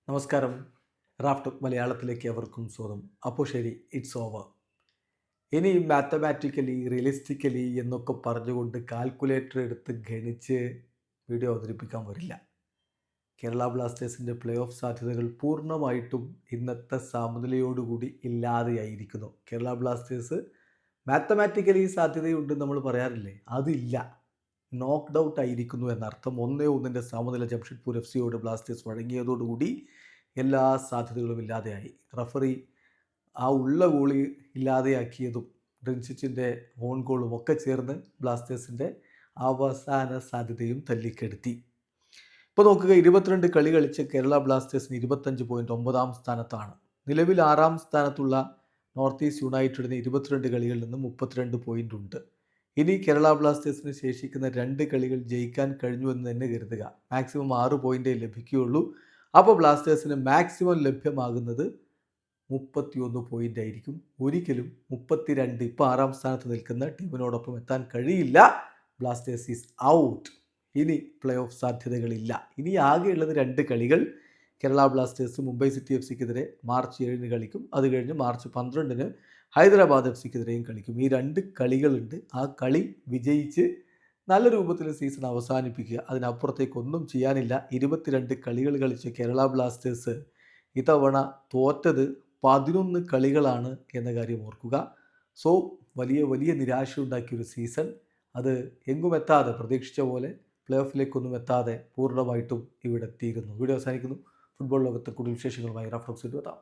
നമസ്കാരം. റാഫ്റ്റ് മലയാളത്തിലേക്ക് അവർക്കും സ്വാഗതം. അപ്പോൾ ശരി, ഇറ്റ്സ് ഓവർ. ഇനി മാത്തമാറ്റിക്കലി റിയലിസ്റ്റിക്കലി എന്നൊക്കെ പറഞ്ഞുകൊണ്ട് കാൽക്കുലേറ്റർ എടുത്ത് ഗണിച്ച് വീഡിയോ അവതരിപ്പിക്കാൻ വരില്ല. കേരള ബ്ലാസ്റ്റേഴ്സിൻ്റെ പ്ലേ ഓഫ് സാധ്യതകൾ പൂർണ്ണമായിട്ടും ഇന്നത്തെ സമനിലയോടുകൂടി ഇല്ലാതെയായിരിക്കുന്നു. കേരള ബ്ലാസ്റ്റേഴ്സ് മാത്തമാറ്റിക്കലി സാധ്യതയുണ്ടെന്ന് നമ്മൾ പറയാറില്ലേ, അതില്ല. നോക്ക്ഡ് ഔട്ട് ആയിരിക്കുന്നു എന്നർത്ഥം. 1-1 സമനില ജംഷഡ്പൂർ FC ബ്ലാസ്റ്റേഴ്സ് വഴങ്ങിയതോടുകൂടി എല്ലാ സാധ്യതകളും ഇല്ലാതെയായി. റഫറി ആ ഉള്ള ഗോളി ഇല്ലാതെയാക്കിയതും ഡ്രിൻസിച്ചിൻ്റെ ഓൺ ഗോളും ഒക്കെ ചേർന്ന് ബ്ലാസ്റ്റേഴ്സിൻ്റെ അവസാന സാധ്യതയും തല്ലിക്കെടുത്തി. ഇപ്പോൾ നോക്കുക, 22 കളി കളിച്ച് കേരള ബ്ലാസ്റ്റേഴ്സിന് 25 പോയിൻറ്റ് 9-ാം സ്ഥാനത്താണ്. നിലവിൽ 6-ാം സ്ഥാനത്തുള്ള നോർത്ത് ഈസ്റ്റ് യുണൈറ്റഡിന് 22 കളികളിൽ നിന്ന് 32 പോയിൻ്റ് ഉണ്ട്. ഇനി കേരള ബ്ലാസ്റ്റേഴ്സിന് ശേഷിക്കുന്ന 2 കളികൾ ജയിക്കാൻ കഴിഞ്ഞു എന്ന് തന്നെ കരുതുക. മാക്സിമം 6 പോയിൻ്റേ ലഭിക്കുകയുള്ളൂ. അപ്പോൾ ബ്ലാസ്റ്റേഴ്സിന് മാക്സിമം ലഭ്യമാകുന്നത് 31 പോയിൻ്റ് ആയിരിക്കും. ഒരിക്കലും 32, ഇപ്പോൾ 6-ാം സ്ഥാനത്ത് നിൽക്കുന്ന ടീമിനോടൊപ്പം എത്താൻ കഴിയില്ല. Blasters is out. ഇനി പ്ലേ ഓഫ് സാധ്യതകളില്ല. ഇനി ആകെയുള്ളത് 2 കളികൾ. കേരള ബ്ലാസ്റ്റേഴ്സ് മുംബൈ സിറ്റി FC-ക്കെതിരെ മാർച്ച് 7-ന് കളിക്കും. അത് കഴിഞ്ഞ് മാർച്ച് 12-ന് ഹൈദരാബാദ് FC-ക്കെതിരെയും കളിക്കും. ഈ 2 കളികളുണ്ട്. ആ കളി വിജയിച്ച് നല്ല രൂപത്തിൽ സീസൺ അവസാനിപ്പിക്കുക. അതിനപ്പുറത്തേക്കൊന്നും ചെയ്യാനില്ല. 22 കളികൾ കളിച്ച് കേരള ബ്ലാസ്റ്റേഴ്സ് ഇത്തവണ തോറ്റത് 11 കളികളാണ് എന്ന കാര്യം ഓർക്കുക. സോ വലിയ നിരാശയുണ്ടാക്കിയൊരു സീസൺ. അത് എങ്ങും എത്താതെ, പ്രതീക്ഷിച്ച പോലെ പ്ലേ ഓഫിലേക്കൊന്നും എത്താതെ പൂർണ്ണമായിട്ടും ഇവിടെ എത്തിയിരുന്നു. വീഡിയോ അവസാനിക്കുന്നു. ഫുട്ബോൾ ലോകത്തെ കൂടുതൽ വിശേഷങ്ങളുമായി റാഫ്റ്റോക്സിൽ എത്താം.